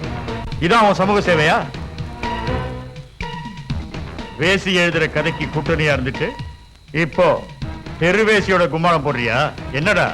இதான் உன் சமூக சேவையா? வேசி எழுதுற கதைக்கு கூட்டணியா இருந்துட்டு இப்போ தெருவேசியோட கும்மாளம் போடுறியா? என்னடா?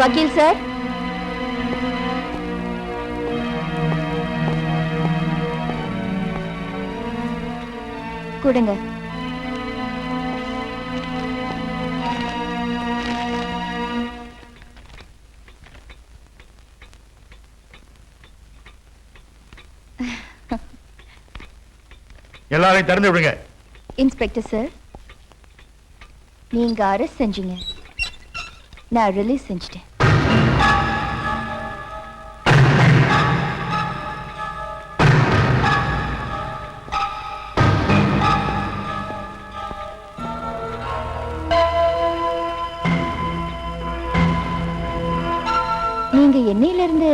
வக்கீல் சார், கொடுங்க. எல்லாரையும் திறந்து விடுங்க. இன்ஸ்பெக்டர் சார், நீங்க அரெஸ்ட் செஞ்சீங்க, நான் ரிலீஸ் செஞ்சிட்டேன். நீங்க என்னையில இருந்து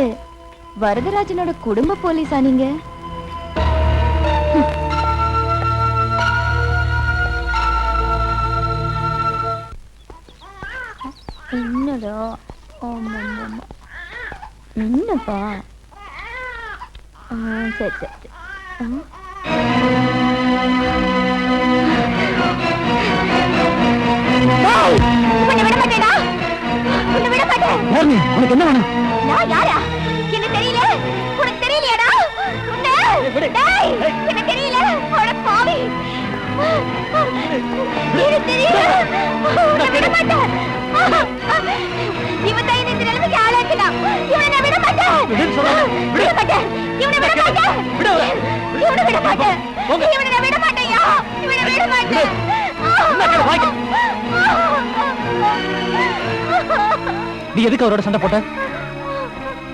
வரதராஜனோட குடும்ப போலீஸா நீங்க? என்னடா? என்னப்பா? சரி சரி. உனக்கு என்ன வேணும்? நான் யாரா? என்ன தெரியல? உனக்கு தெரியலையாடா? என்ன தெரியல? அட பாவி! எனக்கு தெரியல. உன்னை விட மாட்டேன். இவன் தான் இந்த நிலைமைக்கு ஆளாக்கினான். இவனை நான் விட மாட்டேன். விட மாட்டேன். இவனை விட மாட்டேன். இவனை விட மாட்டேன். இவனை நான் விட மாட்டேன்யா. இவனை விட மாட்டேன். நீ எதுக்கு அவரோட சண்டை போட்ட?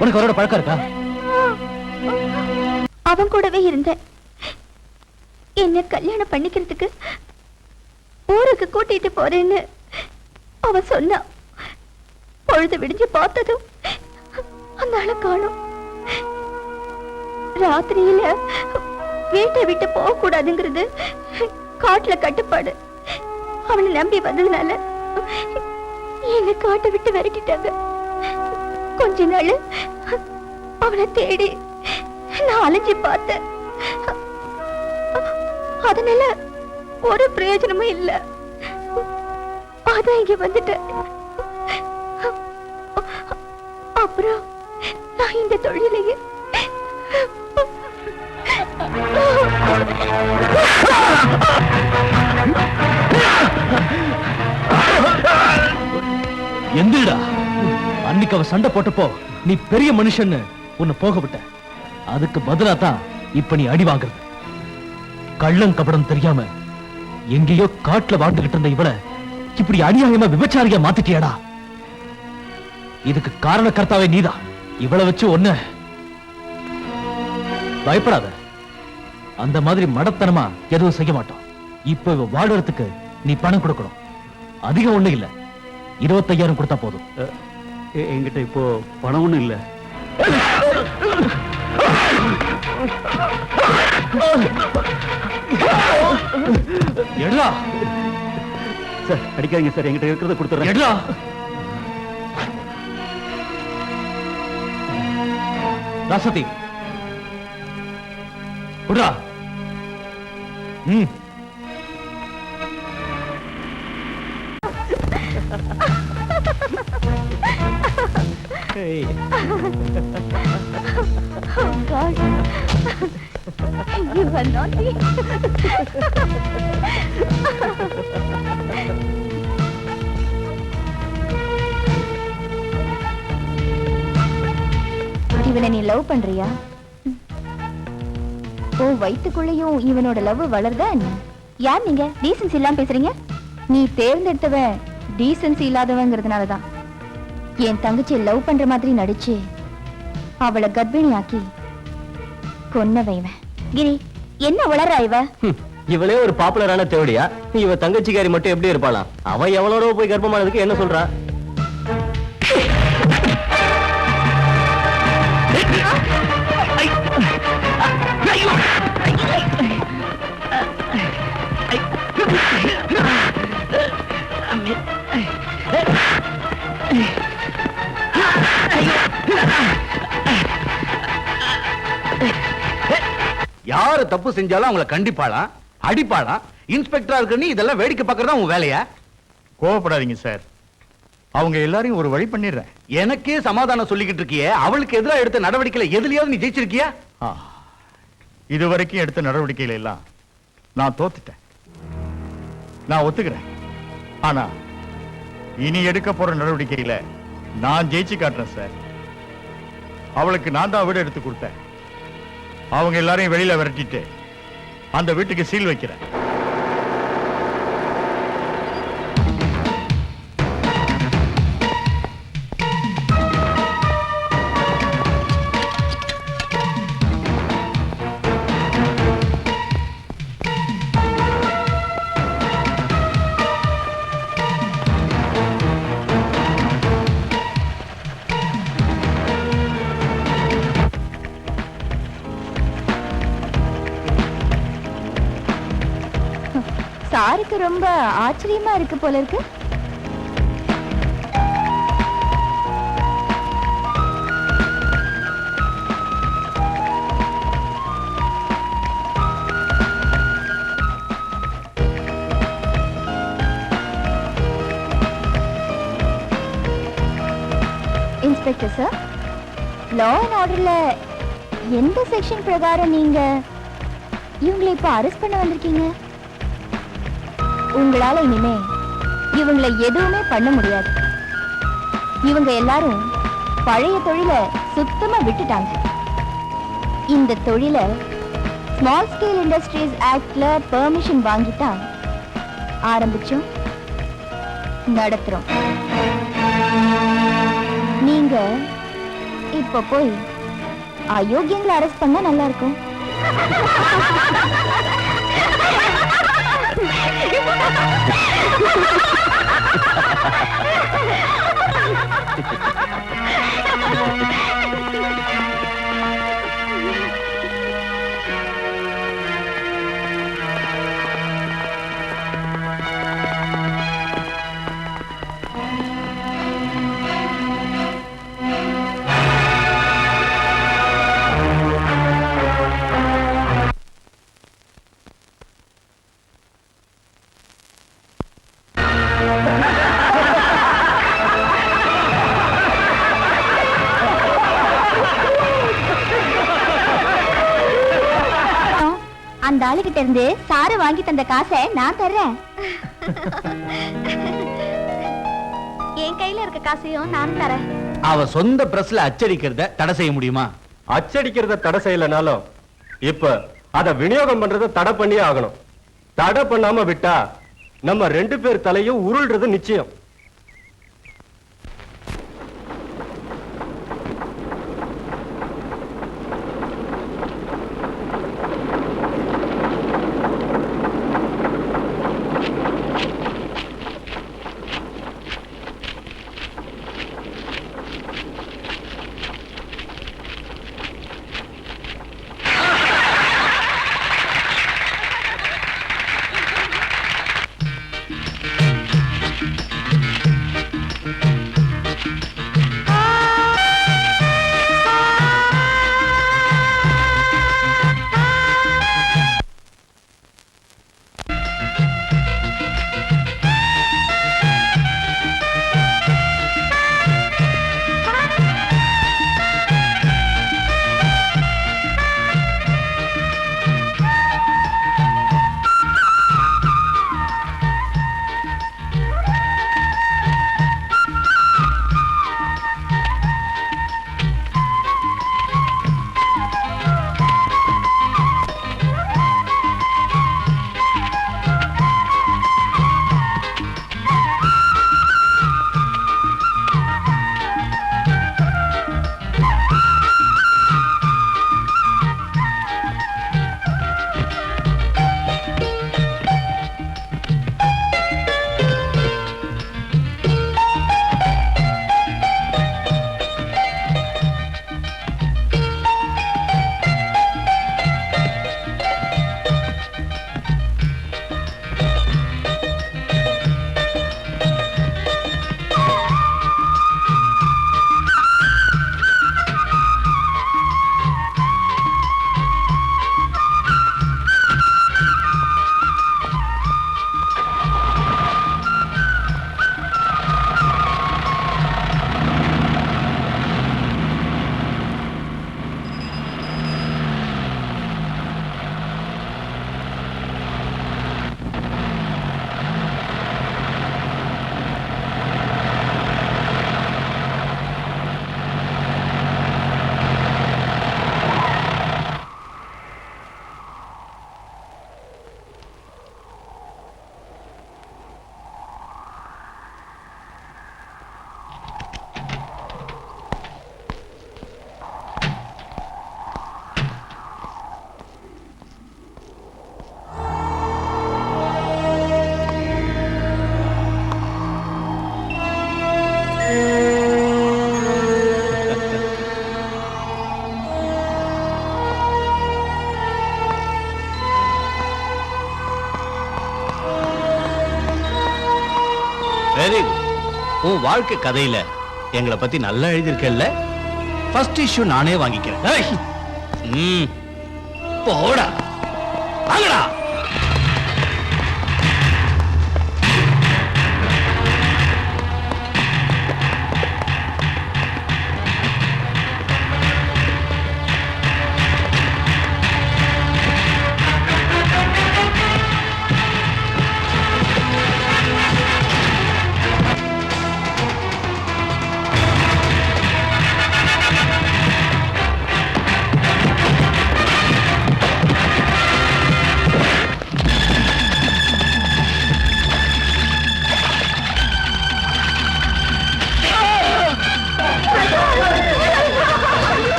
உனக்கு அவரோட பழக்கம் இருக்கா? அவன் கூடவே இருந்தேன். என்ன கல்யாணம் பண்ணிக்கிறதுக்கு ஊருக்கு கூட்டிட்டு போறேன்னு அவன் சொன்னான். பொழுது விடிஞ்சு பார்த்ததும் அந்த ஆளை காணோம். ராத்திரியில வீட்டை விட்டு போக கூடாதுங்கிறது காட்டுல கட்டுப்பாடு. அவனை நம்பி வந்ததுனால என்னை காட்டை விட்டு விரட்டிட்டாங்க. கொஞ்ச நாள் அவனை தேடி நான் அலைஞ்சி பார்த்தேன். அதனால ஒரு பிரயோஜனமும் இல்ல. அதான் இங்க வந்துட்டேன். அப்புறம் நான் இந்த தொழிலையே எந்திரடா. அன்னைக்கு அவ சண்டை போட்டப்போ நீ பெரிய மனுஷன்னு உன்னை போக விட்ட. அதுக்கு பதிலா தான் இப்ப நீ அடி வாங்குறது. கள்ளம் கபடம் தெரியாம எங்கேயோ காட்டுல வாழ்ந்துகிட்டு இருந்த இவளை இப்படி அநியாயமா விபச்சாரியா மாத்திட்டியாடா. இதுக்கு காரணக்கர்த்தாவே நீதான். இவளை வச்சு ஒன்ன பயப்படாத. அந்த மாதிரி மடத்தனமா எதுவும் செய்ய மாட்டோம். இப்ப இவ வாடுறதுக்கு நீ பணம் கொடுக்கணும். அதிகம் ஒண்ணு இல்ல, 25,000 கொடுத்தா போதும். என்கிட்ட இப்போ பணம் ஒண்ணும் இல்ல. எடுடா. சார் அடிக்காதீங்க சார், என்கிட்ட இருக்கிறத கொடுத்துறேன். எடுடா. ராசதி குடா. Oh God. You are naughty. இவனை நீ லவ் பண்றியா? ஓ வயித்துக்குள்ளேயும் இவனோட லவ் வளர்தா என்ன? யார் நீங்க? டீசன்சி இல்லாம பேசுறீங்க. நீ தேர்ந்தெடுத்தவன் டீசன்சி இல்லாதவங்கிறதுனாலதான் என் தங்கச்சி லவ் பண்ற மாதிரி நடிச்சு அவளை கர்ப்பிணி ஆக்கி கொன்னவன். கிரி என்ன வளர்றா இவ? இவளே ஒரு பாப்புலரான தேவடியா? இவ தங்கச்சிக்காரி மட்டும் எப்படி இருப்பாளா? அவ எவ்வளோ போய் கர்ப்பமானதுக்கு என்ன சொல்றா? யாரு தப்பு செஞ்சாலும் அவங்கள கண்டிப்பாளாம், அடிப்பாளாம். இன்ஸ்பெக்டரா இருக்க நீ இதெல்லாம் வேடிக்கை பார்க்கறதா உன் வேலையா? கோவப்படாதீங்க சார், அவங்க எல்லாரையும் ஒரு வழி பண்ணிடுறேன். எனக்கே சமாதானம் சொல்லிக்கிட்டு இருக்கியே, அவளுக்கு எதிராக எடுத்த நடவடிக்கையில எதுலயாவது நீ ஜெயிச்சிருக்கியா? இதுவரைக்கும் எடுத்த நடவடிக்கைகள் எல்லாம் நான் தோத்துட்டேன். நான் ஒத்துக்கிறேன். ஆனா இனி எடுக்க போற நடவடிக்கையில நான் ஜெயிச்சு காட்டுறேன் சார். அவளுக்கு நான் தான் வீடு எடுத்து கொடுத்தேன். அவங்க எல்லாரையும் வெளியில விரட்டிட்டு அந்த வீட்டுக்கு சீல் வைக்கிறேன். சாருக்கு ரொம்ப ஆச்சரியமா இருக்கு போல இருக்கு. இன்ஸ்பெக்டர் சார், லா அண்ட் ஆர்டர்ல எந்த செக்ஷன் பிரகாரம் நீங்க இவங்களை இப்ப அரெஸ்ட் பண்ண வந்திருக்கீங்க? உங்களால இனிமே இவங்களை எதுவுமே பண்ண முடியாது. இவங்க எல்லாரும் பழைய தொழிலை சுத்தமா விட்டுட்டாங்க. இந்த தொழிலை ஸ்மால் ஸ்கேல் இண்டஸ்ட்ரீஸ் ஆக்ட்ல பெர்மிஷன் வாங்கித்தான் ஆரம்பிச்சோம், நடத்துறோம். நீங்க இப்ப போய் அயோக்கியங்களை அரெஸ்ட் பண்ணா நல்லா இருக்கும். அந்த ஆளுகிட்ட இருந்து சாரு வாங்கி தந்த காசை நான் தர்றேன். என் கையில இருக்க காசையும் நான் தரேன். அவ சொந்த பிரஸ்ல அச்சடிக்கிறத தடை செய்ய முடியுமா? அச்சடிக்கிறத தடை செய்யலனாலும் இப்ப அத விநியோகம் பண்றத தடை பண்ணியே ஆகணும். தடை பண்ணாம விட்டா நம்ம 2 பேர் தலையும் உருள்றது நிச்சயம். Very good. உன் வாழ்க்கை கதையில எங்களை பத்தி நல்லா எழுதியிருக்கல. ஃபர்ஸ்ட் இஷ்யூ நானே வாங்கிக்கிறேன். ஏய், போடா, வாங்கடா.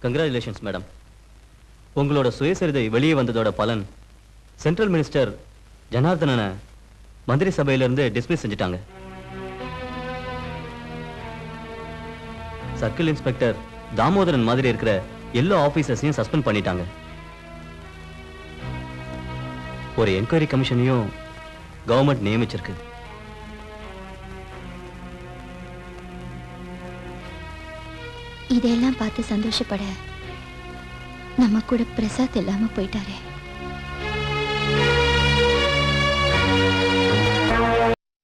Congratulations madam. உங்களோட சுயசரிதை வெளியே வந்ததோட பலன் சென்ட்ரல் மினிஸ்டர் ஜனார்தனனை மந்திரி சபையிலிருந்து டிஸ்மிஸ் செஞ்சுட்டாங்க. சர்க்கிள் இன்ஸ்பெக்டர் தாமோதரன் மாதிரி இருக்கிற எல்லா ஆபீசர்ஸையும் சஸ்பெண்ட் பண்ணிட்டாங்க. ஒரு என்கொயரி கமிஷனையும் கவர்மெண்ட் நியமிச்சிருக்கு. இதெல்லாம் பார்த்து சந்தோஷப்பட நம்ம கூட பிரசாத் இல்லாம போயிட்டாரே.